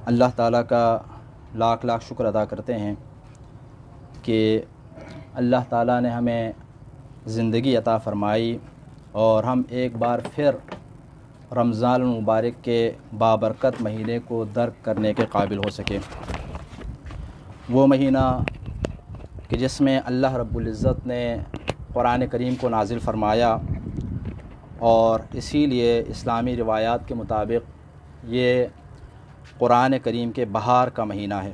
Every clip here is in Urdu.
اللہ تعالیٰ کا لاکھ لاکھ شکر ادا کرتے ہیں کہ اللہ تعالیٰ نے ہمیں زندگی عطا فرمائی اور ہم ایک بار پھر رمضان المبارک کے بابرکت مہینے کو درک کرنے کے قابل ہو سکے۔ وہ مہینہ کہ جس میں اللہ رب العزت نے قرآن کریم کو نازل فرمایا، اور اسی لیے اسلامی روایات کے مطابق یہ قرآن کریم کے بہار کا مہینہ ہے۔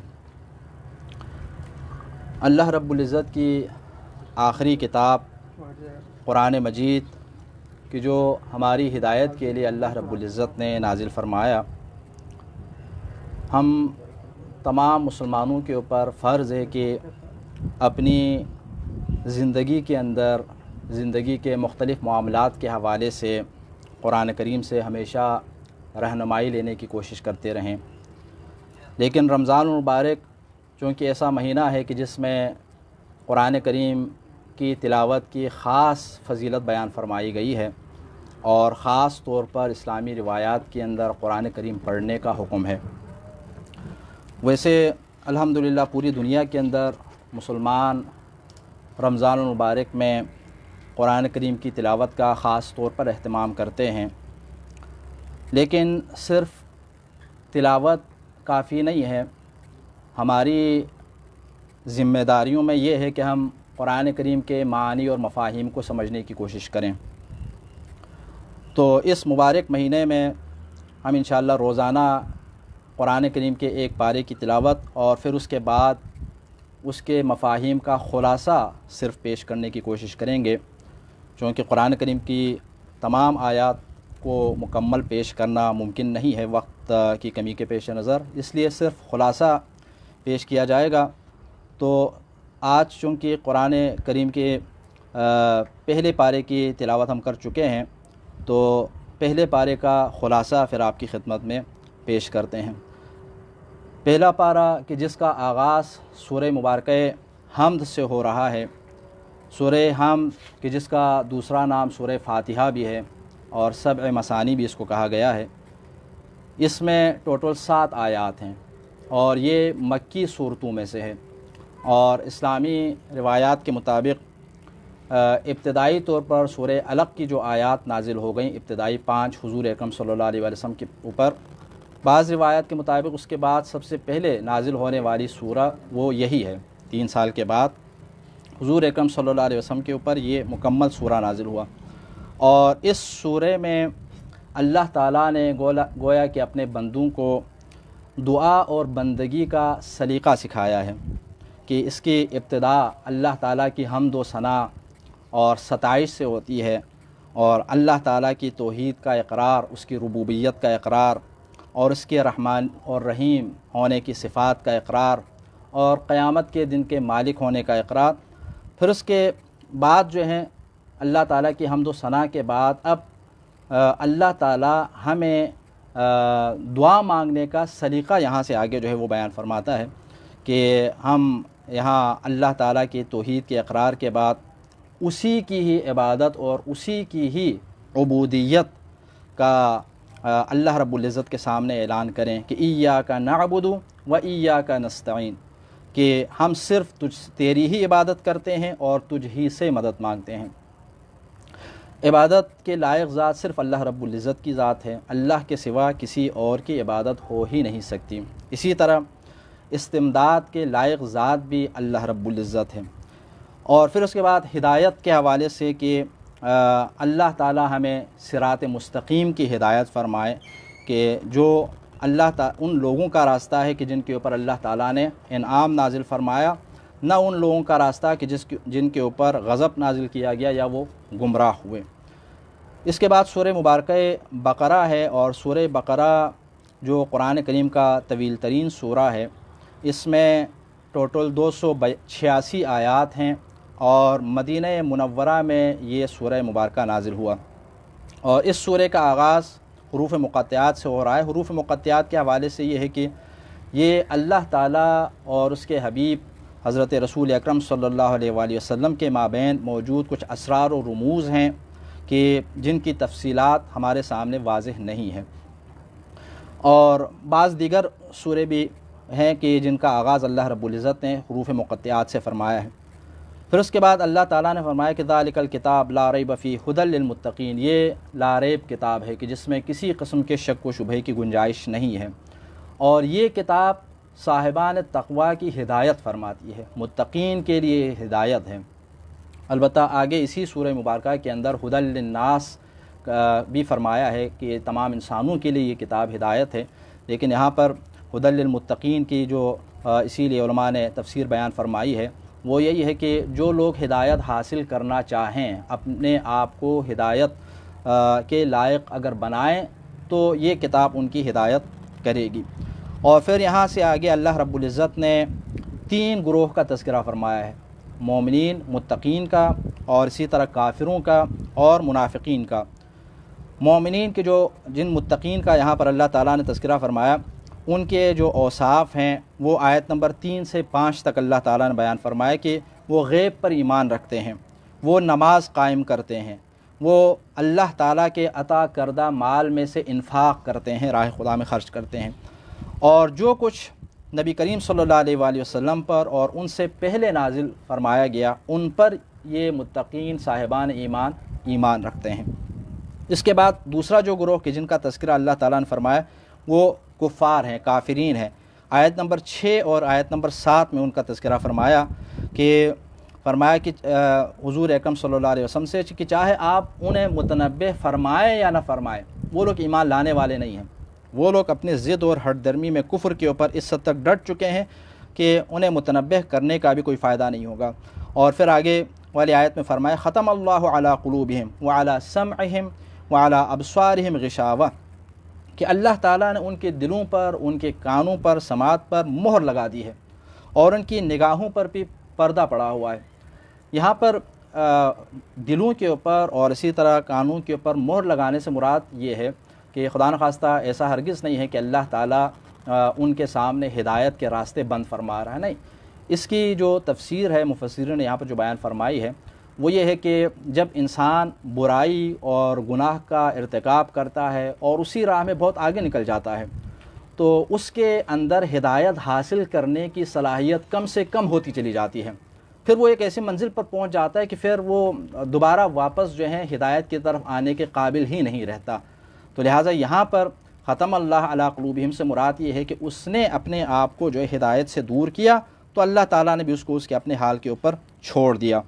اللہ رب العزت کی آخری کتاب قرآن مجید کہ جو ہماری ہدایت کے لیے اللہ رب العزت نے نازل فرمایا، ہم تمام مسلمانوں کے اوپر فرض ہے کہ اپنی زندگی کے اندر زندگی کے مختلف معاملات کے حوالے سے قرآن کریم سے ہمیشہ رہنمائی لینے کی کوشش کرتے رہیں۔ لیکن رمضان المبارک چونکہ ایسا مہینہ ہے کہ جس میں قرآن کریم کی تلاوت کی خاص فضیلت بیان فرمائی گئی ہے، اور خاص طور پر اسلامی روایات کے اندر قرآن کریم پڑھنے کا حکم ہے۔ ویسے الحمدللہ پوری دنیا کے اندر مسلمان رمضان المبارک میں قرآن کریم کی تلاوت کا خاص طور پر اہتمام کرتے ہیں، لیکن صرف تلاوت کافی نہیں ہے۔ ہماری ذمہ داریوں میں یہ ہے کہ ہم قرآن کریم کے معانی اور مفاہیم کو سمجھنے کی کوشش کریں۔ تو اس مبارک مہینے میں ہم انشاءاللہ روزانہ قرآن کریم کے ایک پارے کی تلاوت اور پھر اس کے بعد اس کے مفاہیم کا خلاصہ صرف پیش کرنے کی کوشش کریں گے، چونکہ قرآن کریم کی تمام آیات کو مکمل پیش کرنا ممکن نہیں ہے وقت کی کمی کے پیش نظر، اس لیے صرف خلاصہ پیش کیا جائے گا۔ تو آج چونکہ قرآن کریم کے پہلے پارے کی تلاوت ہم کر چکے ہیں، تو پہلے پارے کا خلاصہ پھر آپ کی خدمت میں پیش کرتے ہیں۔ پہلا پارہ کہ جس کا آغاز سورہ مبارکہ حمد سے ہو رہا ہے، سورہ حمد کہ جس کا دوسرا نام سورہ فاتحہ بھی ہے اور سبع مثانی بھی اس کو کہا گیا ہے، اس میں ٹوٹل 7 آیات ہیں اور یہ مکی صورتوں میں سے ہے، اور اسلامی روایات کے مطابق ابتدائی طور پر سورہ علق کی جو آیات نازل ہو گئیں، ابتدائی 5 حضور اکرم صلی اللہ علیہ وسلم کے اوپر، بعض روایات کے مطابق اس کے بعد سب سے پہلے نازل ہونے والی سورہ وہ یہی ہے۔ 3 سال کے بعد حضور اکرم صلی اللہ علیہ وسلم کے اوپر یہ مکمل سورہ نازل ہوا، اور اس سورہ میں اللہ تعالیٰ نے گویا کہ اپنے بندوں کو دعا اور بندگی کا سلیقہ سکھایا ہے کہ اس کی ابتدا اللہ تعالیٰ کی حمد و ثنا اور ستائش سے ہوتی ہے، اور اللہ تعالیٰ کی توحید کا اقرار، اس کی ربوبیت کا اقرار، اور اس کے رحمان اور رحیم ہونے کی صفات کا اقرار، اور قیامت کے دن کے مالک ہونے کا اقرار۔ پھر اس کے بعد جو ہیں اللہ تعالیٰ کی حمد و ثنا کے بعد اب اللہ تعالیٰ ہمیں دعا مانگنے کا سلیقہ یہاں سے آگے جو ہے وہ بیان فرماتا ہے کہ ہم یہاں اللہ تعالیٰ کی توحید کے اقرار کے بعد اسی کی ہی عبادت اور اسی کی ہی عبودیت کا اللہ رب العزت کے سامنے اعلان کریں کہ ایاک نعبد و ایاک نستعین، کہ ہم صرف تیری ہی عبادت کرتے ہیں اور تجھ ہی سے مدد مانگتے ہیں۔ عبادت کے لائق ذات صرف اللہ رب العزت کی ذات ہے، اللہ کے سوا کسی اور کی عبادت ہو ہی نہیں سکتی۔ اسی طرح استمداد کے لائق ذات بھی اللہ رب العزت ہے۔ اور پھر اس کے بعد ہدایت کے حوالے سے کہ اللہ تعالی ہمیں صراط مستقیم کی ہدایت فرمائے، کہ جو ان لوگوں کا راستہ ہے کہ جن کے اوپر اللہ تعالیٰ نے انعام نازل فرمایا، نہ ان لوگوں کا راستہ کہ جن کے اوپر غضب نازل کیا گیا یا وہ گمراہ ہوئے۔ اس کے بعد سورہ مبارکہ بقرہ ہے، اور سورہ بقرہ جو قرآن کریم کا طویل ترین سورہ ہے، اس میں ٹوٹل 286 آیات ہیں، اور مدینہ منورہ میں یہ سورہ مبارکہ نازل ہوا، اور اس سورہ کا آغاز حروف مقطعات سے ہو رہا ہے۔ حروف مقطعات کے حوالے سے یہ ہے کہ یہ اللہ تعالیٰ اور اس کے حبیب حضرت رسول اکرم صلی اللہ علیہ وآلہ وسلم کے مابین موجود کچھ اسرار و رموز ہیں کہ جن کی تفصیلات ہمارے سامنے واضح نہیں ہیں، اور بعض دیگر سورے بھی ہیں کہ جن کا آغاز اللہ رب العزت نے حروف مقطعات سے فرمایا ہے۔ پھر اس کے بعد اللہ تعالیٰ نے فرمایا کہ ذالک الکتاب لا ریب فیہ ھدی للمتقین، یہ لا ریب کتاب ہے کہ جس میں کسی قسم کے شک و شبہے کی گنجائش نہیں ہے، اور یہ کتاب صاحبان تقوی کی ہدایت فرماتی ہے، متقین کے لیے ہدایت ہے۔ البتہ آگے اسی سورہ مبارکہ کے اندر ھدی للناس بھی فرمایا ہے کہ یہ تمام انسانوں کے لیے یہ کتاب ہدایت ہے، لیکن یہاں پر ھدی للمتقین کی جو اسی لیے علماء نے تفسیر بیان فرمائی ہے وہ یہی ہے کہ جو لوگ ہدایت حاصل کرنا چاہیں، اپنے آپ کو ہدایت کے لائق اگر بنائیں تو یہ کتاب ان کی ہدایت کرے گی۔ اور پھر یہاں سے آگے اللہ رب العزت نے 3 گروہ کا تذکرہ فرمایا ہے، مومنین، متقین کا، اور اسی طرح کافروں کا اور منافقین کا۔ مومنین کے جن متقین کا یہاں پر اللہ تعالیٰ نے تذکرہ فرمایا، ان کے جو اوصاف ہیں وہ آیت نمبر 3 سے 5 تک اللہ تعالیٰ نے بیان فرمایا کہ وہ غیب پر ایمان رکھتے ہیں، وہ نماز قائم کرتے ہیں، وہ اللہ تعالیٰ کے عطا کردہ مال میں سے انفاق کرتے ہیں، راہ خدا میں خرچ کرتے ہیں، اور جو کچھ نبی کریم صلی اللہ علیہ وآلہ وسلم پر اور ان سے پہلے نازل فرمایا گیا ان پر یہ متقین صاحبان ایمان رکھتے ہیں۔ اس کے بعد دوسرا جو گروہ کہ جن کا تذکرہ اللہ تعالیٰ نے فرمایا وہ کفار ہیں، کافرین ہیں۔ آیت نمبر 6 اور آیت نمبر 7 میں ان کا تذکرہ فرمایا کہ حضور اکرم صلی اللہ علیہ وسلم سے کہ چاہے آپ انہیں متنبہ فرمائیں یا نہ فرمائیں، وہ لوگ ایمان لانے والے نہیں ہیں، وہ لوگ اپنے ضد اور ہٹ درمی میں کفر کے اوپر اس حد تک ڈٹ چکے ہیں کہ انہیں متنبہ کرنے کا بھی کوئی فائدہ نہیں ہوگا۔ اور پھر آگے والی آیت میں فرمایا ختم اللہ علی قلوبہم وعلی سمعہم وعلی ابصارہم غشاوہ، کہ اللہ تعالیٰ نے ان کے دلوں پر، ان کے کانوں پر، سماعت پر مہر لگا دی ہے، اور ان کی نگاہوں پر بھی پردہ پڑا ہوا ہے۔ یہاں پر دلوں کے اوپر اور اسی طرح کانوں کے اوپر مہر لگانے سے مراد یہ ہے کہ خدا نخواستہ ایسا ہرگز نہیں ہے کہ اللہ تعالیٰ ان کے سامنے ہدایت کے راستے بند فرما رہا ہے، نہیں۔ اس کی جو تفسیر ہے مفسرین نے یہاں پر جو بیان فرمائی ہے وہ یہ ہے کہ جب انسان برائی اور گناہ کا ارتکاب کرتا ہے اور اسی راہ میں بہت آگے نکل جاتا ہے تو اس کے اندر ہدایت حاصل کرنے کی صلاحیت کم سے کم ہوتی چلی جاتی ہے، پھر وہ ایک ایسی منزل پر پہنچ جاتا ہے کہ پھر وہ دوبارہ واپس جو ہے ہدایت کی طرف آنے کے قابل ہی نہیں رہتا۔ تو لہٰذا یہاں پر ختم اللہ علی قلوبہم سے مراد یہ ہے کہ اس نے اپنے آپ کو جو ہے ہدایت سے دور کیا تو اللہ تعالیٰ نے بھی اس کو اس کے اپنے حال کے اوپر چھوڑ دیا۔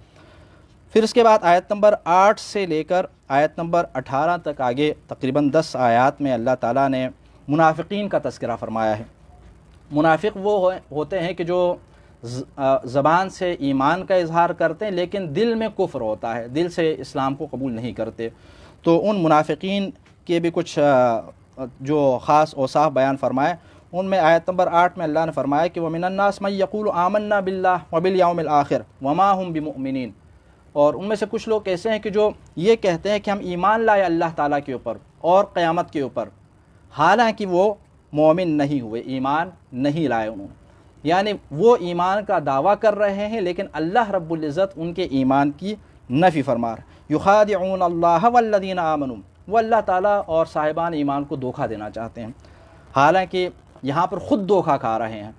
پھر اس کے بعد آیت نمبر 8 سے لے کر آیت نمبر 18 تک آگے تقریباً 10 آیات میں اللہ تعالیٰ نے منافقین کا تذکرہ فرمایا ہے۔ منافق وہ ہوتے ہیں کہ جو زبان سے ایمان کا اظہار کرتے ہیں لیکن دل میں کفر ہوتا ہے، دل سے اسلام کو قبول نہیں کرتے۔ تو ان منافقین کے بھی کچھ جو خاص اوصاف بیان فرمائے، ان میں آیت نمبر 8 میں اللہ نے فرمایا کہ وَمِنَ النَّاسِ مَن يَقُولُ آمَنَّا بِاللَّهِ وَبِالْيَوْمِ الْآخِرِ وَمَا هُمْ بِمُؤْمِنِينَ، اور ان میں سے کچھ لوگ ایسے ہیں کہ جو یہ کہتے ہیں کہ ہم ایمان لائے اللہ تعالیٰ کے اوپر اور قیامت کے اوپر، حالانکہ وہ مومن نہیں ہوئے، ایمان نہیں لائے انہوں نے، یعنی وہ ایمان کا دعویٰ کر رہے ہیں لیکن اللہ رب العزت ان کے ایمان کی نفی فرما رہا ہے۔ یخادعون اللہ والذین آمنوا، وہ اللہ تعالیٰ اور صاحبان ایمان کو دھوکہ دینا چاہتے ہیں، حالانکہ یہاں پر خود دھوکہ کھا رہے ہیں،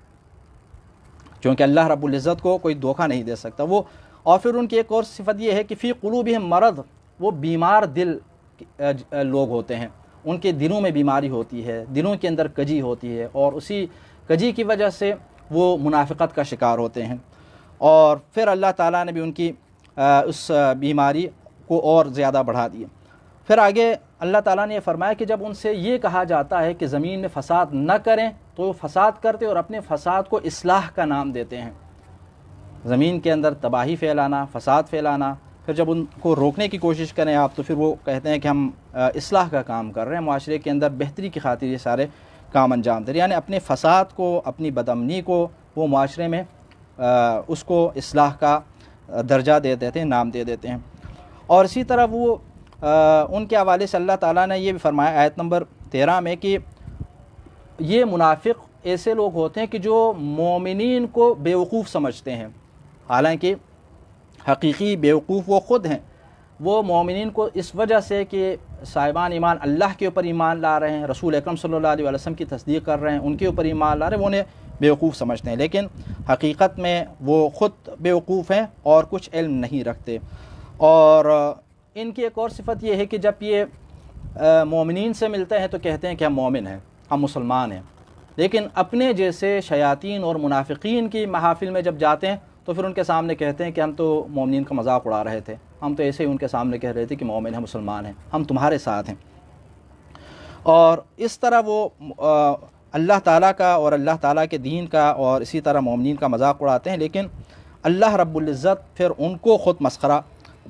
کیونکہ اللہ رب العزت کو کوئی دھوکہ نہیں دے سکتا وہ۔ اور پھر ان کی ایک اور صفت یہ ہے کہ فی قلوبہم مرض، وہ بیمار دل لوگ ہوتے ہیں، ان کے دلوں میں بیماری ہوتی ہے، دلوں کے اندر کجی ہوتی ہے، اور اسی کجی کی وجہ سے وہ منافقت کا شکار ہوتے ہیں، اور پھر اللہ تعالیٰ نے بھی ان کی اس بیماری کو اور زیادہ بڑھا دیا۔ پھر آگے اللہ تعالیٰ نے یہ فرمایا کہ جب ان سے یہ کہا جاتا ہے کہ زمین میں فساد نہ کریں تو وہ فساد کرتے اور اپنے فساد کو اصلاح کا نام دیتے ہیں، زمین کے اندر تباہی پھیلانا، فساد پھیلانا۔ پھر جب ان کو روکنے کی کوشش کریں آپ تو پھر وہ کہتے ہیں کہ ہم اصلاح کا کام کر رہے ہیں، معاشرے کے اندر بہتری کی خاطر یہ سارے کام انجام دے رہے ہیں، یعنی اپنے فساد کو، اپنی بدامنی کو وہ معاشرے میں اس کو اصلاح کا درجہ دے دیتے ہیں، نام دے دیتے ہیں۔ اور اسی طرح وہ ان کے حوالے سے اللہ تعالیٰ نے یہ بھی فرمایا آیت نمبر 13 میں کہ یہ منافق ایسے لوگ ہوتے ہیں کہ جو مومنین کو بیوقوف سمجھتے ہیں، حالانکہ حقیقی بیوقوف وہ خود ہیں۔ وہ مومنین کو اس وجہ سے کہ صاحبان ایمان اللہ کے اوپر ایمان لا رہے ہیں، رسول اکرم صلی اللہ علیہ وسلم کی تصدیق کر رہے ہیں، ان کے اوپر ایمان لا رہے ہیں، وہ انہیں بیوقوف سمجھتے ہیں، لیکن حقیقت میں وہ خود بیوقوف ہیں اور کچھ علم نہیں رکھتے۔ اور ان کی ایک اور صفت یہ ہے کہ جب یہ مومنین سے ملتے ہیں تو کہتے ہیں کہ ہم مومن ہیں، ہم مسلمان ہیں، لیکن اپنے جیسے شیاطین اور منافقین کی محافل میں جب جاتے ہیں تو پھر ان کے سامنے کہتے ہیں کہ ہم تو مومنین کا مذاق اڑا رہے تھے، ہم تو ایسے ہی ان کے سامنے کہہ رہے تھے کہ مومن ہیں، مسلمان ہیں، ہم تمہارے ساتھ ہیں۔ اور اس طرح وہ اللہ تعالیٰ کا اور اللہ تعالیٰ کے دین کا اور اسی طرح مومنین کا مذاق اڑاتے ہیں، لیکن اللہ رب العزت پھر ان کو خود مسخرہ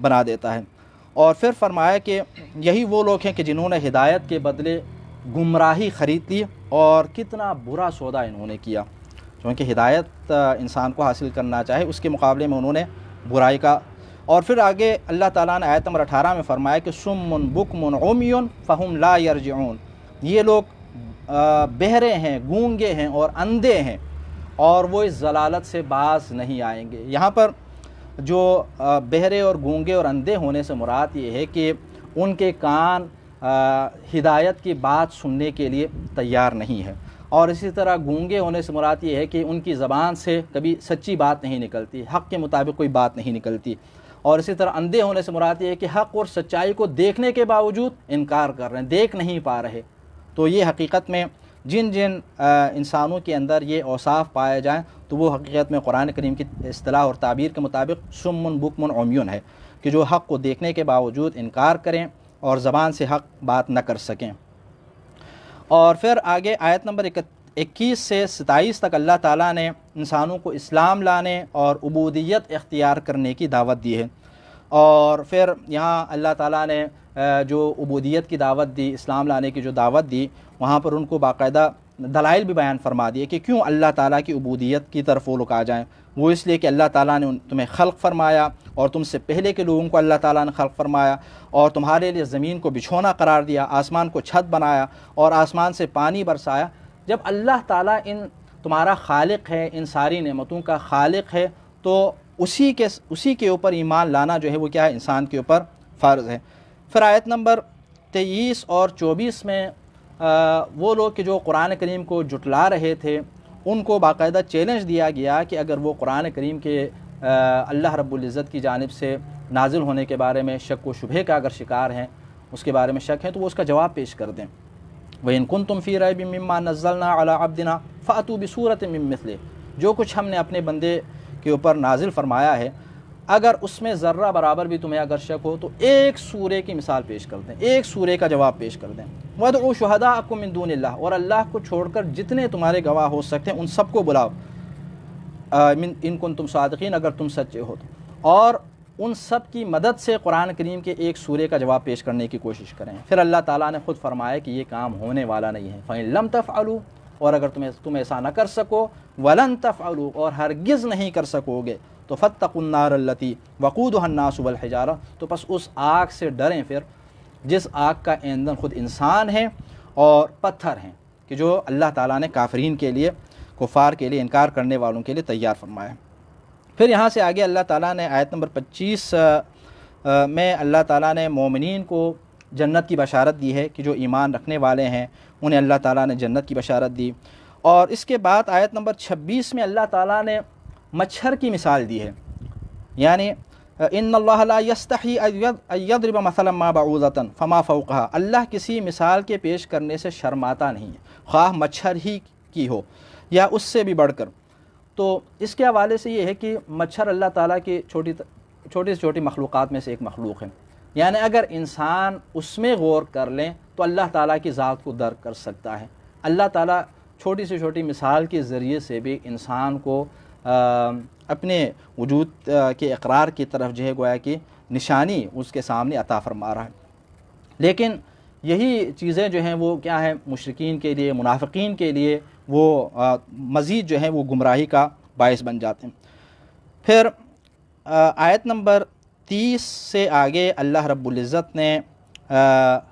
بنا دیتا ہے۔ اور پھر فرمایا کہ یہی وہ لوگ ہیں کہ جنہوں نے ہدایت کے بدلے گمراہی خرید لی، اور کتنا برا سودا انہوں نے کیا، چونکہ ہدایت انسان کو حاصل کرنا چاہے اس کے مقابلے میں انہوں نے برائی کا۔ اور پھر آگے اللہ تعالیٰ نے آیت نمبر 18 میں فرمایا کہ سم بکم عمی فہم لا یرجعون، یہ لوگ بہرے ہیں، گونگے ہیں اور اندھے ہیں، اور وہ اس ضلالت سے باز نہیں آئیں گے۔ یہاں پر جو بہرے اور گونگے اور اندھے ہونے سے مراد یہ ہے کہ ان کے کان ہدایت کی بات سننے کے لیے تیار نہیں ہے، اور اسی طرح گونگے ہونے سے مراد یہ ہے کہ ان کی زبان سے کبھی سچی بات نہیں نکلتی، حق کے مطابق کوئی بات نہیں نکلتی، اور اسی طرح اندھے ہونے سے مراد یہ ہے کہ حق اور سچائی کو دیکھنے کے باوجود انکار کر رہے ہیں، دیکھ نہیں پا رہے۔ تو یہ حقیقت میں جن جن انسانوں کے اندر یہ اوصاف پائے جائیں تو وہ حقیقت میں قرآن کریم کی اصطلاح اور تعبیر کے مطابق سم بکم عمیون ہے، کہ جو حق کو دیکھنے کے باوجود انکار کریں اور زبان سے حق بات نہ کر سکیں۔ اور پھر آگے آیت نمبر 21 سے 27 تک اللہ تعالیٰ نے انسانوں کو اسلام لانے اور عبودیت اختیار کرنے کی دعوت دی ہے، اور پھر یہاں اللہ تعالیٰ نے جو عبودیت کی دعوت دی، اسلام لانے کی جو دعوت دی، وہاں پر ان کو باقاعدہ دلائل بھی بیان فرما دیے کہ کیوں اللہ تعالیٰ کی عبودیت کی طرف وہ لوگ آ جائیں۔ وہ اس لیے کہ اللہ تعالیٰ نے تمہیں خلق فرمایا، اور تم سے پہلے کے لوگوں کو اللہ تعالیٰ نے خلق فرمایا، اور تمہارے لیے زمین کو بچھونا قرار دیا، آسمان کو چھت بنایا، اور آسمان سے پانی برسایا۔ جب اللہ تعالیٰ تمہارا خالق ہے، ان ساری نعمتوں کا خالق ہے، تو اسی کے اوپر ایمان لانا جو ہے وہ کیا ہے، انسان کے اوپر فرض ہے۔ پھر آیت نمبر 23 اور 24 میں وہ لوگ کہ جو قرآن کریم کو جھٹلا رہے تھے ان کو باقاعدہ چیلنج دیا گیا کہ اگر وہ قرآن کریم کے اللہ رب العزت کی جانب سے نازل ہونے کے بارے میں شک و شبہے کا اگر شکار ہیں، اس کے بارے میں شک ہے، تو وہ اس کا جواب پیش کر دیں۔ وَإِن كُنتُمْ فِي رَيْبٍ مِّمَّا نَزَّلْنَا عَلَىٰ عَبْدِنَا فَأْتُوا بِسُورَةٍ مِّن مِّثْلِهِ، جو کچھ ہم نے اپنے بندے کے اوپر نازل فرمایا ہے، اگر اس میں ذرہ برابر بھی تمہیں اگر شک ہو تو ایک سورے کی مثال پیش کر دیں، ایک سورے کا جواب پیش کر دیں۔ وَادْعُوا شُهَدَاءَكُم مِّن دُونِ اللَّهِ، اور اللہ کو چھوڑ کر جتنے تمہارے گواہ ہو سکتے ہیں ان سب کو بلاؤ، ان کنتم صادقین، اگر تم سچے ہو تو، اور ان سب کی مدد سے قرآن کریم کے ایک سورے کا جواب پیش کرنے کی کوشش کریں۔ پھر اللہ تعالیٰ نے خود فرمایا کہ یہ کام ہونے والا نہیں ہے۔ فَإِن لَمْ تَفْعَلُوا، اور اگر تم ایسا نہ کر سکو، وَلَن تَفْعَلُوا، اور ہرگز نہیں کر سکو گے، تو فَاتَّقُوا النَّارَ الَّتِي وَقُودُهَا النَّاسُ وَالْحِجَارَةُ، تو پس اس آگ سے ڈریں پھر جس آگ کا ایندھن خود انسان ہے اور پتھر ہیں، کہ جو اللہ تعالیٰ نے کافرین کے لیے، کفار کے لیے، انکار کرنے والوں کے لیے تیار فرمایا۔ پھر یہاں سے آگے اللہ تعالیٰ نے آیت نمبر 25 میں اللہ تعالیٰ نے مومنین کو جنت کی بشارت دی ہے کہ جو ایمان رکھنے والے ہیں انہیں اللہ تعالیٰ نے جنت کی بشارت دی۔ اور اس کے بعد آیت نمبر 26 میں اللہ تعالیٰ نے مچھر کی مثال دی ہے، یعنی ان اللہ لا یستحی ان یضرب مثلا ما بعوضۃ فما فوقها، اللہ کسی مثال کے پیش کرنے سے شرماتا نہیں ہے، خواہ مچھر ہی کی ہو یا اس سے بھی بڑھ کر۔ تو اس کے حوالے سے یہ ہے کہ مچھر اللہ تعالیٰ کی چھوٹی سے چھوٹی مخلوقات میں سے ایک مخلوق ہے، یعنی اگر انسان اس میں غور کر لیں تو اللہ تعالیٰ کی ذات کو درک کر سکتا ہے۔ اللہ تعالیٰ چھوٹی سے چھوٹی مثال کے ذریعے سے بھی انسان کو اپنے وجود کے اقرار کی طرف جو ہے گویا کہ نشانی اس کے سامنے عطا فرما رہا ہے۔ لیکن یہی چیزیں جو ہیں وہ کیا ہیں، مشرکین کے لیے، منافقین کے لیے وہ مزید جو ہے وہ گمراہی کا باعث بن جاتے ہیں۔ پھر آیت نمبر 30 سے آگے اللہ رب العزت نے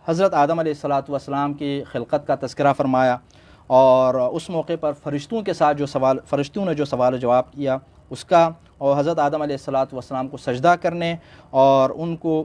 حضرت آدم علیہ السلام کی خلقت کا تذکرہ فرمایا، اور اس موقع پر فرشتوں کے ساتھ فرشتوں نے جو سوال و جواب کیا اس کا، اور حضرت آدم علیہ السلام کو سجدہ کرنے اور ان کو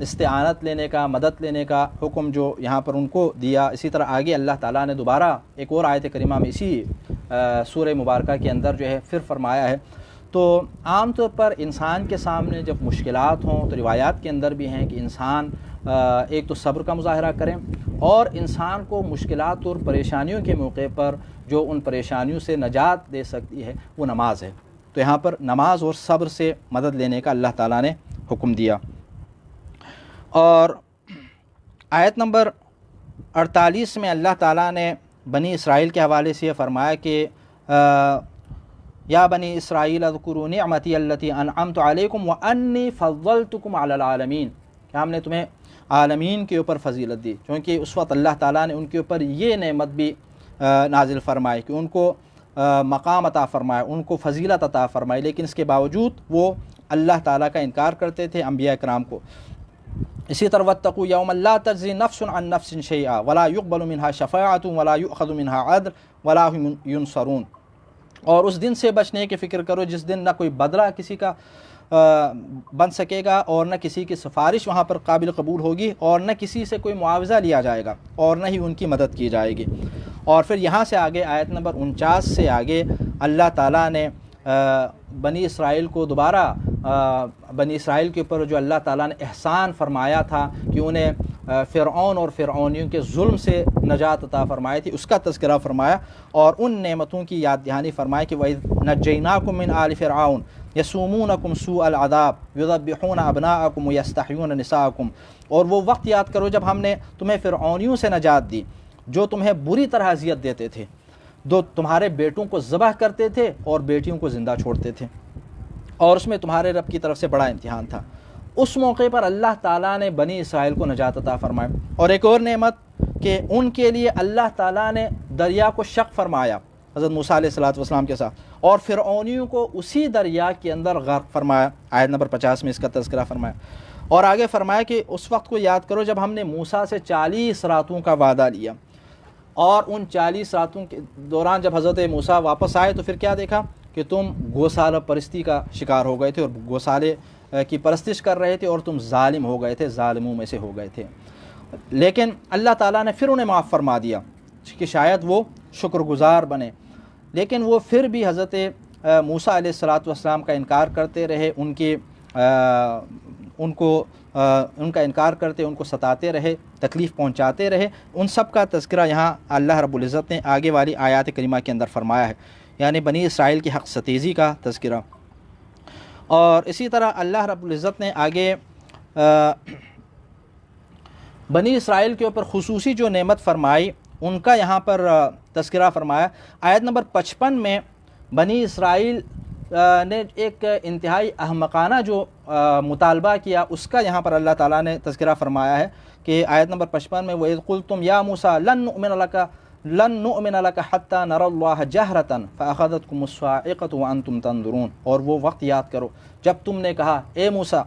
استعانت لینے کا، مدد لینے کا حکم جو یہاں پر ان کو دیا، اسی طرح آگے اللہ تعالیٰ نے دوبارہ ایک اور آیت کریمہ میں اسی سورہ مبارکہ کے اندر جو ہے پھر فرمایا ہے۔ تو عام طور پر انسان کے سامنے جب مشکلات ہوں تو روایات کے اندر بھی ہیں کہ انسان ایک تو صبر کا مظاہرہ کریں، اور انسان کو مشکلات اور پریشانیوں کے موقع پر جو ان پریشانیوں سے نجات دے سکتی ہے وہ نماز ہے۔ تو یہاں پر نماز اور صبر سے مدد لینے کا اللہ تعالیٰ نے حکم دیا۔ اور آیت نمبر 48 میں اللہ تعالیٰ نے بنی اسرائیل کے حوالے سے یہ فرمایا کہ یا بنی اسرائیل اذکروا نعمتی التی انعمت علیکم وانی فضلتکم علی العالمین، کہ ہم نے تمہیں عالمین کے اوپر فضیلت دی، چونکہ اس وقت اللہ تعالیٰ نے ان کے اوپر یہ نعمت بھی نازل فرمائی کہ ان کو مقام عطا فرمایا، ان کو فضیلت عطا فرمائی، لیکن اس کے باوجود وہ اللہ تعالیٰ کا انکار کرتے تھے، انبیاء کرام کو۔ اسی طرح واتقوا یوما لا تجزی نفس عن نفس شیئا ولا يقبل منها شفاعۃ ولا یؤخذ منها عدل ولا هم ینصرون، اور اس دن سے بچنے کی فکر کرو جس دن نہ کوئی بدلہ کسی کا بن سکے گا، اور نہ کسی کی سفارش وہاں پر قابل قبول ہوگی، اور نہ کسی سے کوئی معاوضہ لیا جائے گا، اور نہ ہی ان کی مدد کی جائے گی۔ اور پھر یہاں سے آگے آیت نمبر 49 سے آگے اللہ تعالیٰ نے بنی اسرائیل کو دوبارہ بنی اسرائیل کے اوپر جو اللہ تعالیٰ نے احسان فرمایا تھا کہ انہیں فرعون اور فرعونیوں کے ظلم سے نجات عطا فرمائی تھی، اس کا تذکرہ فرمایا، اور ان نعمتوں کی یاد دہانی فرمائی کہ وَإِذْ نَجَّيْنَاكُم مِّنْ آلِ فِرْعَوْنَ يَسُومُونَكُمْ سُوءَ الْعَذَابِ يُذَبِّحُونَ أَبْنَاءَكُمْ وَيَسْتَحْيُونَ نِسَاءَكُمْ، اور وہ وقت یاد کرو جب ہم نے تمہیں فرعونیوں سے نجات دی جو تمہیں بری طرح اذیت دیتے تھے، جو تمہارے بیٹوں کو ذبح کرتے تھے اور بیٹیوں کو زندہ چھوڑتے تھے، اور اس میں تمہارے رب کی طرف سے بڑا امتحان تھا۔ اس موقع پر اللہ تعالیٰ نے بنی اسرائیل کو نجات عطا فرمایا۔ اور ایک اور نعمت کہ ان کے لیے اللہ تعالیٰ نے دریا کو شق فرمایا حضرت موسیٰ علیہ السلام کے ساتھ، اور فرعونیوں کو اسی دریا کے اندر غرق فرمایا۔ آیت نمبر 50 میں اس کا تذکرہ فرمایا، اور آگے فرمایا کہ اس وقت کو یاد کرو جب ہم نے موسیٰ سے 40 راتوں کا وعدہ لیا، اور ان 40 راتوں کے دوران جب حضرت موسیٰ واپس آئے تو پھر کیا دیکھا کہ تم گوسالہ پرستی کا شکار ہو گئے تھے، اور گوسالے کی پرستش کر رہے تھے، اور تم ظالم ہو گئے تھے، ظالموں میں سے ہو گئے تھے۔ لیکن اللہ تعالیٰ نے پھر انہیں معاف فرما دیا کہ شاید وہ شکر گزار بنے، لیکن وہ پھر بھی حضرت موسیٰ علیہ السلام کا انکار کرتے رہے، ان کا انکار کرتے، ان کو ستاتے رہے، تکلیف پہنچاتے رہے۔ ان سب کا تذکرہ یہاں اللہ رب العزت نے آگے والی آیات کریمہ کے اندر فرمایا ہے، یعنی بنی اسرائیل کی حق ستیزی کا تذکرہ۔ اور اسی طرح اللہ رب العزت نے آگے بنی اسرائیل کے اوپر خصوصی جو نعمت فرمائی ان کا یہاں پر تذکرہ فرمایا۔ آیت نمبر 55 میں بنی اسرائیل نے ایک انتہائی احمقانہ جو مطالبہ کیا اس کا یہاں پر اللہ تعالیٰ نے تذکرہ فرمایا ہے کہ آیت نمبر 55 میں وَإِذْ قُلْتُمْ يَا مُوسَىٰ لَن نُؤْمِنَ لَكَ حَتَّىٰ نَرَى اللَّهَ جَهْرَةً فَأَخَذَتْكُمُ الصَّاعِقَةُ وَأَنْتُمْ تَنظُرُونَ، اور وہ وقت یاد کرو جب تم نے کہا اے موسیٰ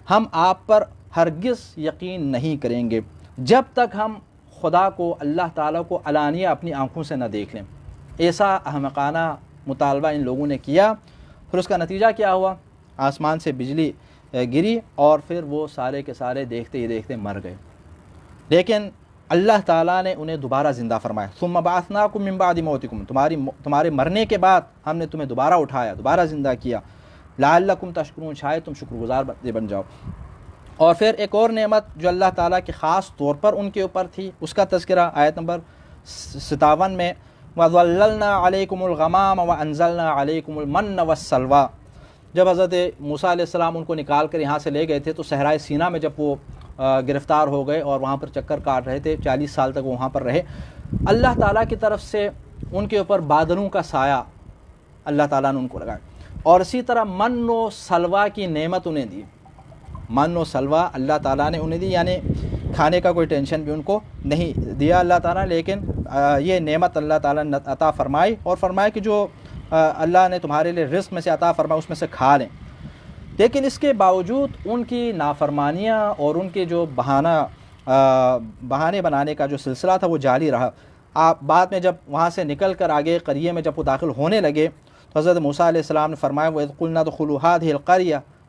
ہم آپ پر ہرگز یقین نہیں کریں گے جب تک ہم خدا کو، اللہ تعالیٰ کو علانیہ اپنی آنکھوں سے نہ دیکھ لیں۔ ایسا احمقانہ مطالبہ ان لوگوں نے کیا، پھر اس کا نتیجہ کیا ہوا؟ آسمان سے بجلی گری، اور پھر وہ سارے کے سارے دیکھتے ہی دیکھتے مر گئے۔ لیکن اللہ تعالیٰ نے انہیں دوبارہ زندہ فرمایا، ثم بعثناکم من بعد موتکم، تمہارے مرنے کے بعد ہم نے تمہیں دوبارہ اٹھایا، دوبارہ زندہ کیا، لعلکم تشکرون، شاید تم شکر گزار بن جاؤ۔ اور پھر ایک اور نعمت جو اللہ تعالیٰ کی خاص طور پر ان کے اوپر تھی اس کا تذکرہ آیت نمبر 57 میں وَظَلَّلْنَا عَلَيْكُمُ الْغَمَامَ وَأَنزَلْنَا عَلَيْكُمُ الْمَنَّ وَالسَّلْوَىٰ، جب حضرت موسیٰ علیہ السلام ان کو نکال کر یہاں سے لے گئے تھے تو صحرائے سینا میں جب وہ گرفتار ہو گئے اور وہاں پر چکر کاٹ رہے تھے، 40 سال تک وہ وہاں پر رہے، اللہ تعالیٰ کی طرف سے ان کے اوپر بادلوں کا سایہ اللہ تعالیٰ نے ان کو لگایا، اور اسی طرح من و سلوہ کی نعمت انہیں دی۔ من و سلوہ اللہ تعالیٰ نے انہیں دی، یعنی کھانے کا کوئی ٹینشن بھی ان کو نہیں دیا اللہ تعالیٰ، لیکن یہ نعمت اللہ تعالیٰ نے عطا فرمائی، اور فرمایا کہ جو اللہ نے تمہارے لیے رزق میں سے عطا فرمایا اس میں سے کھا لیں۔ لیکن اس کے باوجود ان کی نافرمانیاں اور ان کے جو بہانے بنانے کا جو سلسلہ تھا وہ جاری رہا۔ آپ بعد میں جب وہاں سے نکل کر آگے قریے میں جب وہ داخل ہونے لگے تو حضرت موسیٰ علیہ السلام نے فرمایا وَإِذْ قُلْنَا ادْخُلُوا هَٰذِهِ الْقَرْيَةَ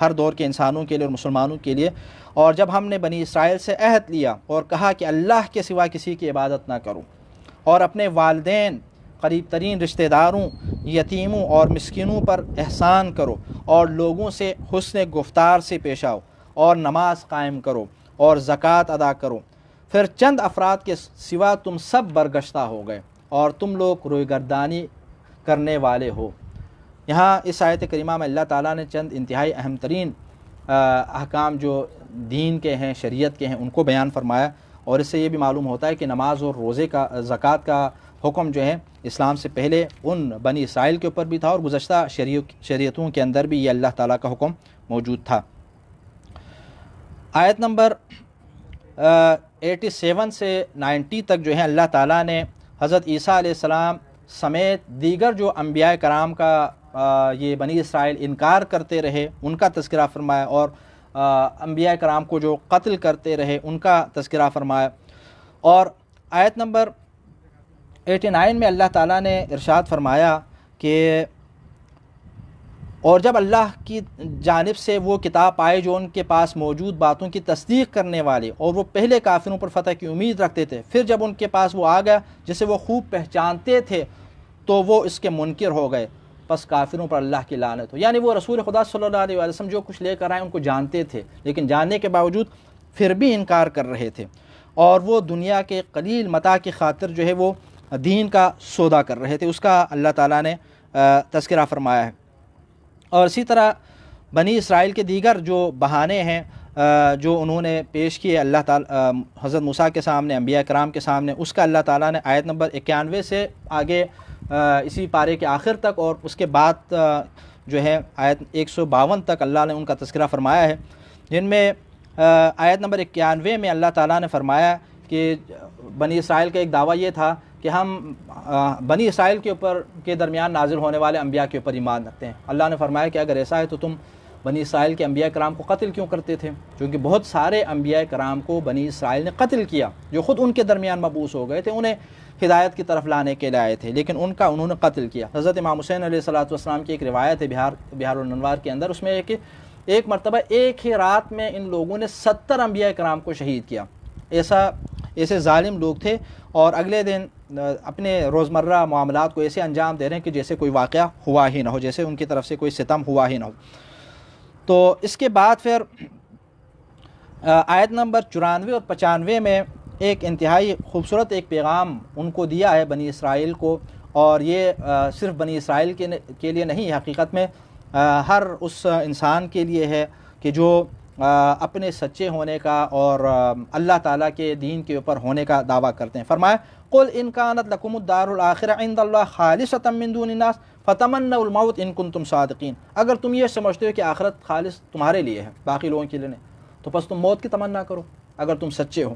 ہر دور کے انسانوں کے لیے اور مسلمانوں کے لیے۔ اور جب ہم نے بنی اسرائیل سے عہد لیا اور کہا کہ اللہ کے سوا کسی کی عبادت نہ کرو، اور اپنے والدین، قریب ترین رشتہ داروں، یتیموں اور مسکینوں پر احسان کرو، اور لوگوں سے حسن گفتار سے پیش آؤ، اور نماز قائم کرو اور زکوٰۃ ادا کرو، پھر چند افراد کے سوا تم سب برگشتہ ہو گئے اور تم لوگ روی گردانی کرنے والے ہو۔ یہاں اس آیت کریمہ میں اللہ تعالیٰ نے چند انتہائی اہم ترین احکام جو دین کے ہیں، شریعت کے ہیں، ان کو بیان فرمایا، اور اس سے یہ بھی معلوم ہوتا ہے کہ نماز اور روزے کا، زکوٰۃ کا حکم جو ہے اسلام سے پہلے ان بنی اسرائیل کے اوپر بھی تھا، اور گزشتہ شریعتوں کے اندر بھی یہ اللہ تعالیٰ کا حکم موجود تھا۔ آیت نمبر 87 سے 90 تک جو ہے اللہ تعالیٰ نے حضرت عیسیٰ علیہ السلام سمیت دیگر جو انبیاء کرام کا یہ بنی اسرائیل انکار کرتے رہے ان کا تذکرہ فرمایا، اور انبیاء کرام کو جو قتل کرتے رہے ان کا تذکرہ فرمایا۔ اور آیت نمبر 89 میں اللہ تعالیٰ نے ارشاد فرمایا کہ اور جب اللہ کی جانب سے وہ کتاب آئے جو ان کے پاس موجود باتوں کی تصدیق کرنے والے، اور وہ پہلے کافروں پر فتح کی امید رکھتے تھے، پھر جب ان کے پاس وہ آ گیا جسے وہ خوب پہچانتے تھے تو وہ اس کے منکر ہو گئے، پس کافروں پر اللہ کی لعنت ہو۔ یعنی وہ رسول خدا صلی اللہ علیہ وسلم جو کچھ لے کر آئے ان کو جانتے تھے، لیکن جاننے کے باوجود پھر بھی انکار کر رہے تھے، اور وہ دنیا کے قلیل متاع کی خاطر جو ہے وہ دین کا سودا کر رہے تھے، اس کا اللہ تعالیٰ نے تذکرہ فرمایا ہے۔ اور اسی طرح بنی اسرائیل کے دیگر جو بہانے ہیں جو انہوں نے پیش کیے اللہ تعالیٰ حضرت موسیٰ کے سامنے، انبیاء کرام کے سامنے، اس کا اللہ تعالیٰ نے آیت نمبر 91 سے آگے اسی پارے کے آخر تک اور اس کے بعد جو ہے آیت 152 تک اللہ نے ان کا تذکرہ فرمایا ہے، جن میں آیت نمبر 91 میں اللہ تعالیٰ نے فرمایا کہ بنی اسرائیل کا ایک دعویٰ یہ تھا کہ ہم بنی اسرائیل کے اوپر کے درمیان نازل ہونے والے انبیاء کے اوپر ایمان رکھتے ہیں۔ اللہ نے فرمایا کہ اگر ایسا ہے تو تم بنی اسرائیل کے انبیاء کرام کو قتل کیوں کرتے تھے؟ کیونکہ بہت سارے انبیاء کرام کو بنی اسرائیل نے قتل کیا جو خود ان کے درمیان مبعوث ہو گئے تھے، انہیں ہدایت کی طرف لانے کے لیے آئے تھے، لیکن انہوں نے قتل کیا۔ حضرت امام حسین علیہ السلام کی ایک روایت ہے بہار الانوار کے اندر، اس میں ہے کہ ایک مرتبہ ایک ہی رات میں ان لوگوں نے 70 انبیاء کرام کو شہید کیا۔ ایسے ظالم لوگ تھے، اور اگلے دن اپنے روزمرہ معاملات کو ایسے انجام دے رہے ہیں کہ جیسے کوئی واقعہ ہوا ہی نہ ہو، جیسے ان کی طرف سے کوئی ستم ہوا ہی نہ ہو۔ تو اس کے بعد پھر آیت نمبر 94 اور 95 میں ایک انتہائی خوبصورت ایک پیغام ان کو دیا ہے بنی اسرائیل کو، اور یہ صرف بنی اسرائیل کے لیے نہیں، حقیقت میں ہر اس انسان کے لیے ہے کہ جو اپنے سچے ہونے کا اور اللہ تعالیٰ کے دین کے اوپر ہونے کا دعویٰ کرتے ہیں۔ فرمایا قل ان کانت لکم الدار الآخرہ عند اللہ خالصۃ من دون الناس فتمنوا الموت ان کنتم صادقین، اگر تم یہ سمجھتے ہو کہ آخرت خالص تمہارے لیے ہے، باقی لوگوں کے لیے نہیں، تو پس تم موت کی تمنا کرو۔ اگر تم سچے ہو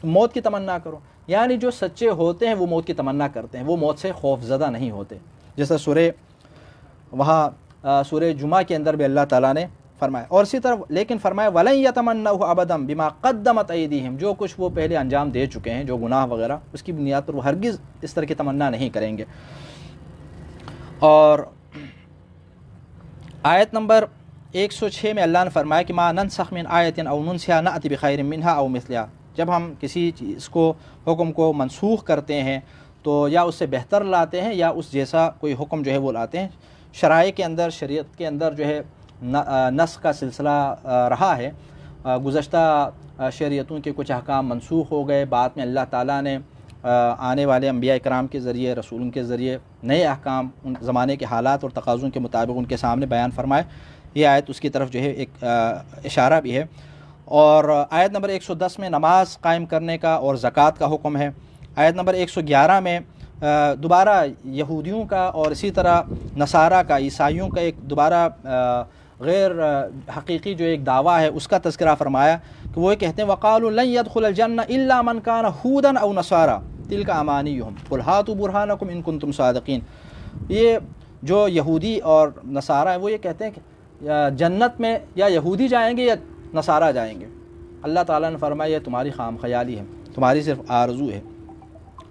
تم موت کی تمنا کرو، یعنی جو سچے ہوتے ہیں وہ موت کی تمنا کرتے ہیں، وہ موت سے خوف زدہ نہیں ہوتے، جیسا سورہ جمعہ کے اندر بھی اللہ تعالیٰ نے فرمایا۔ اور اسی طرح لیکن فرمایا وَلَن يَتَمَنَّوْهُ أَبَدًا بِمَا قَدَّمَتْ أَيْدِيهِمْ، جو کچھ وہ پہلے انجام دے چکے ہیں، جو گناہ وغیرہ، اس کی بنیاد پر وہ ہرگز اس طرح کی تمنا نہیں کریں گے۔ اور آیت نمبر 106 میں اللہ نے فرمایا کہ مَا نَنسَخْ مِنْ آیَةٍ أَوْ نُنْسِهَا نَأْتِ بِخَيْرٍ مِنْهَا أَوْ مِثْلِهَا، جب ہم کسی چیز کو، حکم کو منسوخ کرتے ہیں تو یا اس سے بہتر لاتے ہیں یا اس جیسا کوئی حکم جو ہے وہ لاتے ہیں۔ شرائع کے اندر، شریعت کے اندر جو ہے نسخ کا سلسلہ رہا ہے، گزشتہ شریعتوں کے کچھ احکام منسوخ ہو گئے، بعد میں اللہ تعالیٰ نے آنے والے انبیاء کرام کے ذریعے، رسولوں کے ذریعے نئے احکام ان زمانے کے حالات اور تقاضوں کے مطابق ان کے سامنے بیان فرمائے۔ یہ آیت اس کی طرف جو ہے ایک اشارہ بھی ہے۔ اور آیت نمبر 110 میں نماز قائم کرنے کا اور زکوٰۃ کا حکم ہے۔ آیت نمبر 111 میں دوبارہ یہودیوں کا اور اسی طرح نصارہ کا، عیسائیوں کا ایک دوبارہ غیر حقیقی جو ایک دعویٰ ہے اس کا تذکرہ فرمایا کہ وہ کہتے ہیں وَقَالُوا لَن يَدْخُلَ الْجَنَّةَ إِلَّا مَنْ كَانَ هُودًا أَوْ نَصَارَىٰ تِلْكَ أَمَانِيُّهُمْ قُلْ هَاتُوا بُرْهَانَكُمْ إِن كُنتُمْ صَادِقِينَ۔ یہ جو یہودی اور نصارہ ہیں وہ یہ کہتے ہیں کہ جنت میں یا یہودی جائیں گے یا نصارہ جائیں گے۔ اللہ تعالیٰ نے فرمایا یہ تمہاری خام خیالی ہے، تمہاری صرف آرزو ہے،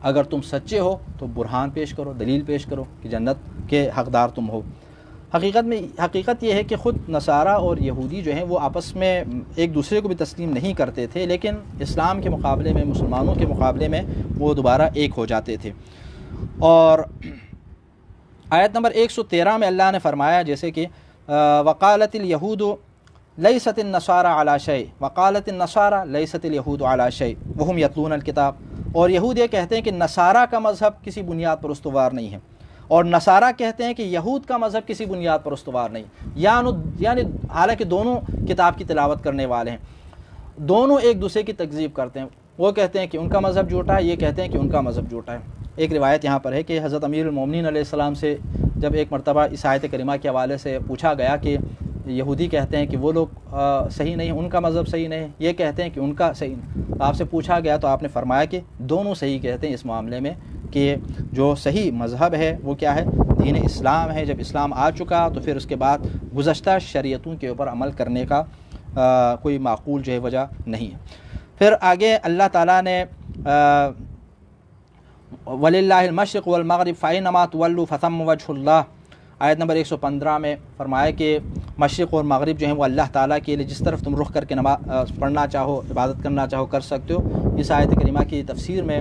اگر تم سچے ہو تو برہان پیش کرو، دلیل پیش کرو کہ جنت کے حقدار تم ہو۔ حقیقت یہ ہے کہ خود نصارہ اور یہودی جو ہیں وہ آپس میں ایک دوسرے کو بھی تسلیم نہیں کرتے تھے، لیکن اسلام کے مقابلے میں، مسلمانوں کے مقابلے میں وہ دوبارہ ایک ہو جاتے تھے۔ اور آیت نمبر 113 میں اللہ نے فرمایا جیسے کہ وقالت الیہود لیست النصارى علی شیء وقالت النصارى لیست الیہود علی شیء وہم یتلون الکتاب، اور یہود یہ کہتے ہیں کہ نصارہ کا مذہب کسی بنیاد پر استوار نہیں ہے، اور نصارہ کہتے ہیں کہ یہود کا مذہب کسی بنیاد پر استوار نہیں، یعنی حالانکہ دونوں کتاب کی تلاوت کرنے والے ہیں، دونوں ایک دوسرے کی تکذیب کرتے ہیں، وہ کہتے ہیں کہ ان کا مذہب جھوٹا ہے، یہ کہتے ہیں کہ ان کا مذہب جھوٹا ہے۔ ایک روایت یہاں پر ہے کہ حضرت امیر المومنین علیہ السلام سے جب ایک مرتبہ اس آیت کریمہ کے حوالے سے پوچھا گیا کہ یہودی کہتے ہیں کہ وہ لوگ صحیح نہیں، ان کا مذہب صحیح نہیں، یہ کہتے ہیں کہ ان کا صحیح نہیں، تو آپ سے پوچھا گیا تو آپ نے فرمایا کہ دونوں صحیح کہتے ہیں اس معاملے میں، کہ جو صحیح مذہب ہے وہ کیا ہے، دین اسلام ہے۔ جب اسلام آ چکا تو پھر اس کے بعد گزشتہ شریعتوں کے اوپر عمل کرنے کا کوئی معقول جو ہے وجہ نہیں ہے۔ پھر آگے اللہ تعالیٰ نے وَلِلَّهِ الْمَشْرِقُ وَالْمَغْرِبُ فَأَيْنَمَا تُوَلُّوا فَثَمَّ وَجْهُ اللَّهِ، آیت نمبر 115 میں فرمایا کہ مشرق اور مغرب جو ہیں وہ اللہ تعالیٰ کے لیے، جس طرف تم رخ کر کے نماز پڑھنا چاہو، عبادت کرنا چاہو، کر سکتے ہو۔ اس آیت کریمہ کی تفسیر میں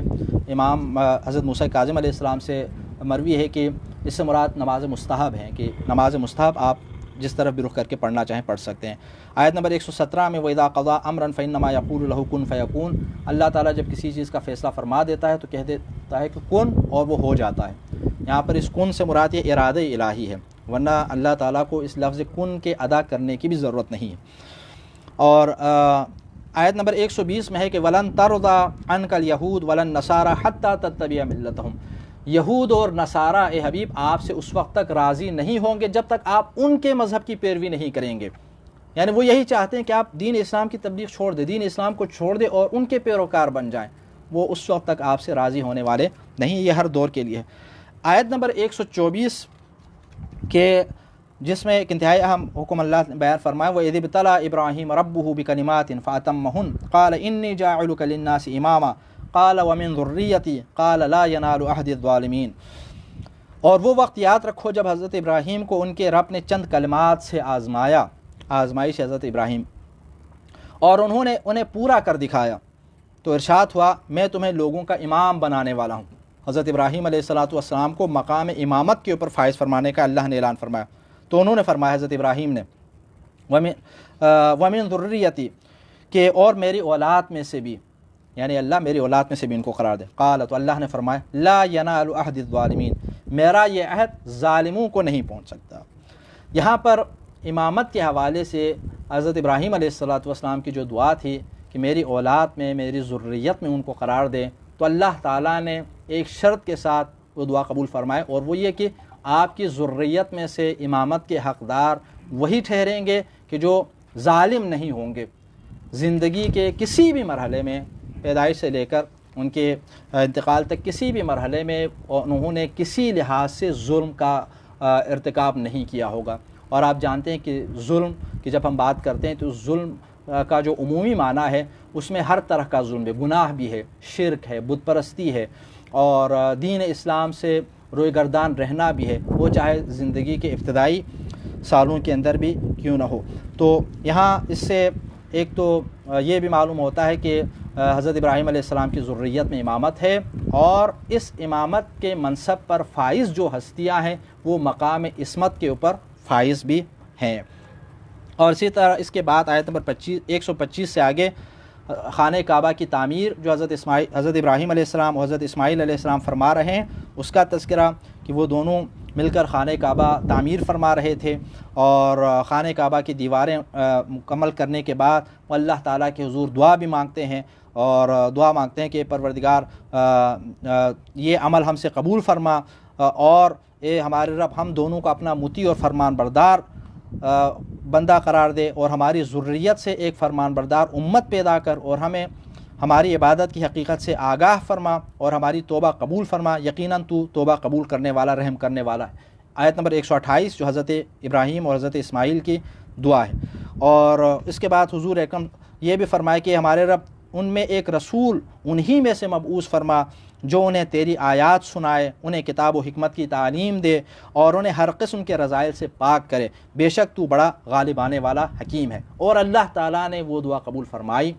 امام حضرت موسیٰ کاظم علیہ السلام سے مروی ہے کہ اس سے مراد نماز مستحب ہے، کہ نماز مستحب آپ جس طرف بھی رخ کر کے پڑھنا چاہیں پڑھ سکتے ہیں۔ آیت نمبر 117 میں وَإِذَا قَضَىٰ أَمْرًا فَإِنَّمَا يَقُولُ لَهُ كُن فَيَكُونُ، اللہ تعالیٰ جب کسی چیز کا فیصلہ فرما دیتا ہے تو کہہ دیتا ہے کہ کن، اور وہ ہو جاتا ہے۔ یہاں پر اس کن سے مراد یہ ارادہ الہی ہے، ورنہ اللہ تعالیٰ کو اس لفظ کن کے ادا کرنے کی بھی ضرورت نہیں ہے۔ اور آیت نمبر 120 میں ہے کہ وَلَن تَرْضَىٰ عَنْكَ الْيَهُودُ وَلَا النَّصَارَىٰ حَتَّىٰ تَتَّبِعَ مِلَّتَهُمْ، یہود اور نصارہ اے حبیب آپ سے اس وقت تک راضی نہیں ہوں گے جب تک آپ ان کے مذہب کی پیروی نہیں کریں گے، یعنی وہ یہی چاہتے ہیں کہ آپ دین اسلام کی تبلیغ چھوڑ دیں، دین اسلام کو چھوڑ دیں اور ان کے پیروکار بن جائیں، وہ اس وقت تک آپ سے راضی ہونے والے نہیں، یہ ہر دور کے لیے ہے۔ آیت نمبر 124 کے جس میں ایک انتہائی اہم حکم اللہ نے بیان فرمایا وَإِذِ ابْتَلَىٰ إِبْرَاهِيمَ رَبُّهُ بِكَلِمَاتٍ فَأَتَمَّهُنَّ قَالَ إِنِّي جَاعِلُكَ لِلنَّاسِ إِمَامًا قَالَ وَمِن ذُرِّيَّتِي قَالَ لَا يَنَالُ عَهْدِي الظَّالِمِينَ، اور وہ وقت یاد رکھو جب حضرت ابراہیم کو ان کے رب نے چند کلمات سے آزمایا، آزمائش حضرت ابراہیم، اور انہوں نے انہیں پورا کر دکھایا، تو ارشاد ہوا میں تمہیں لوگوں کا امام بنانے والا ہوں۔ حضرت ابراہیم علیہ السلام کو مقام امامت کے اوپر فائز فرمانے کا اللہ نے اعلان فرمایا، تو انہوں نے فرمایا حضرت ابراہیم نے وَمِن ذُرِّيَّتِي، کہ اور میری اولاد میں سے بھی، یعنی اللہ میری اولاد میں سے بھی ان کو قرار دے۔ قال، تو اللہ نے فرمایا لا ينال عہد الظالمین، میرا یہ عہد ظالموں کو نہیں پہنچ سکتا۔ یہاں پر امامت کے حوالے سے حضرت ابراہیم علیہ السلام کی جو دعا تھی کہ میری اولاد میں، میری ذریت میں ان کو قرار دے، تو اللہ تعالیٰ نے ایک شرط کے ساتھ وہ دعا قبول فرمائے، اور وہ یہ کہ آپ کی ذریت میں سے امامت کے حقدار وہی ٹھہریں گے کہ جو ظالم نہیں ہوں گے، زندگی کے کسی بھی مرحلے میں، پیدائش سے لے کر ان کے انتقال تک کسی بھی مرحلے میں انہوں نے کسی لحاظ سے ظلم کا ارتکاب نہیں کیا ہوگا۔ اور آپ جانتے ہیں کہ ظلم کی جب ہم بات کرتے ہیں تو ظلم کا جو عمومی معنی ہے اس میں ہر طرح کا ظلم ہے، گناہ بھی ہے، شرک ہے، بت پرستی ہے، اور دین اسلام سے روئے گردان رہنا بھی ہے، وہ چاہے زندگی کے ابتدائی سالوں کے اندر بھی کیوں نہ ہو۔ تو یہاں اس سے ایک تو یہ بھی معلوم ہوتا ہے کہ حضرت ابراہیم علیہ السلام کی ذریت میں امامت ہے، اور اس امامت کے منصب پر فائز جو ہستیاں ہیں وہ مقام عصمت کے اوپر فائز بھی ہیں۔ اور اسی طرح اس کے بعد آیت نمبر 125 سے آگے خانہ کعبہ کی تعمیر جو حضرت ابراہیم علیہ السلام اور حضرت اسماعیل علیہ السلام فرما رہے ہیں اس کا تذکرہ، کہ وہ دونوں مل کر خانہ کعبہ تعمیر فرما رہے تھے، اور خانہ کعبہ کی دیواریں مکمل کرنے کے بعد وہ اللہ تعالیٰ کے حضور دعا بھی مانگتے ہیں، اور دعا مانگتے ہیں کہ پروردگار یہ عمل ہم سے قبول فرما، اور اے ہمارے رب ہم دونوں کو اپنا مطیع اور فرمان بردار بندہ قرار دے، اور ہماری ذریت سے ایک فرمان بردار امت پیدا کر، اور ہمیں ہماری عبادت کی حقیقت سے آگاہ فرما، اور ہماری توبہ قبول فرما، یقیناً تو توبہ قبول کرنے والا، رحم کرنے والا ہے۔ آیت نمبر 128 جو حضرت ابراہیم اور حضرت اسماعیل کی دعا ہے۔ اور اس کے بعد حضور اکرم یہ بھی فرمائے کہ ہمارے رب ان میں ایک رسول انہی میں سے مبعوث فرما جو انہیں تیری آیات سنائے، انہیں کتاب و حکمت کی تعلیم دے اور انہیں ہر قسم کے رذائل سے پاک کرے، بے شک تو بڑا غالب آنے والا حکیم ہے۔ اور اللہ تعالیٰ نے وہ دعا قبول فرمائی،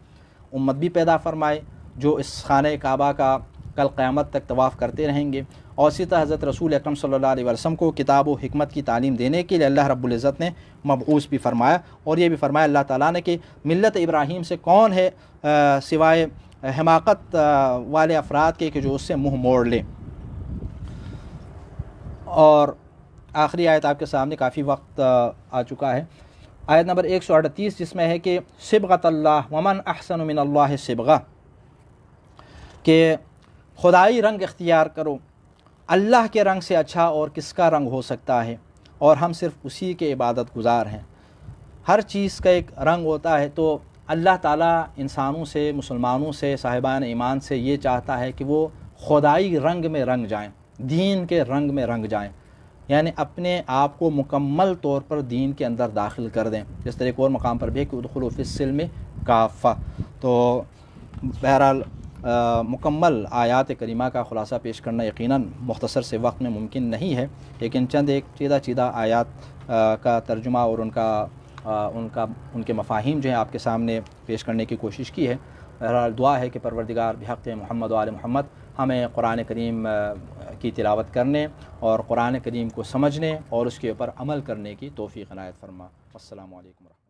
امت بھی پیدا فرمائے جو اس خانہ کعبہ کا کل قیامت تک طواف کرتے رہیں گے۔ اور اسی طرح حضرت رسول اکرم صلی اللہ علیہ وسلم کو کتاب و حکمت کی تعلیم دینے کے لیے اللہ رب العزت نے مبعوث بھی فرمایا، اور یہ بھی فرمایا اللہ تعالیٰ نے کہ ملت ابراہیم سے کون ہے سوائے حماقت والے افراد کے کہ جو اس سے منہ موڑ لیں۔ اور آخری آیت آپ کے سامنے، کافی وقت آ چکا ہے، آیت نمبر 138 جس میں ہے کہ صبغۃ اللہ ومن احسن من اللہ صبغہ، کہ خدائی رنگ اختیار کرو، اللہ کے رنگ سے اچھا اور کس کا رنگ ہو سکتا ہے، اور ہم صرف اسی کے عبادت گزار ہیں۔ ہر چیز کا ایک رنگ ہوتا ہے، تو اللہ تعالیٰ انسانوں سے، مسلمانوں سے، صاحبان ایمان سے یہ چاہتا ہے کہ وہ خدائی رنگ میں رنگ جائیں، دین کے رنگ میں رنگ جائیں، یعنی اپنے آپ کو مکمل طور پر دین کے اندر داخل کر دیں، جس طرح ایک اور مقام پر بھی ہے کہ ادخلوا فی السلم کافہ۔ تو بہرحال مکمل آیات کریمہ کا خلاصہ پیش کرنا یقیناً مختصر سے وقت میں ممکن نہیں ہے، لیکن چند ایک چیدہ آیات کا ترجمہ اور ان کے مفاہیم جو ہیں آپ کے سامنے پیش کرنے کی کوشش کی ہے۔ بہرحال دعا ہے کہ پروردگار بحق محمد و آل محمد ہمیں قرآن کریم کی تلاوت کرنے اور قرآن کریم کو سمجھنے اور اس کے اوپر عمل کرنے کی توفیق عنایت فرما۔ السلام علیکم ورحمۃ اللہ۔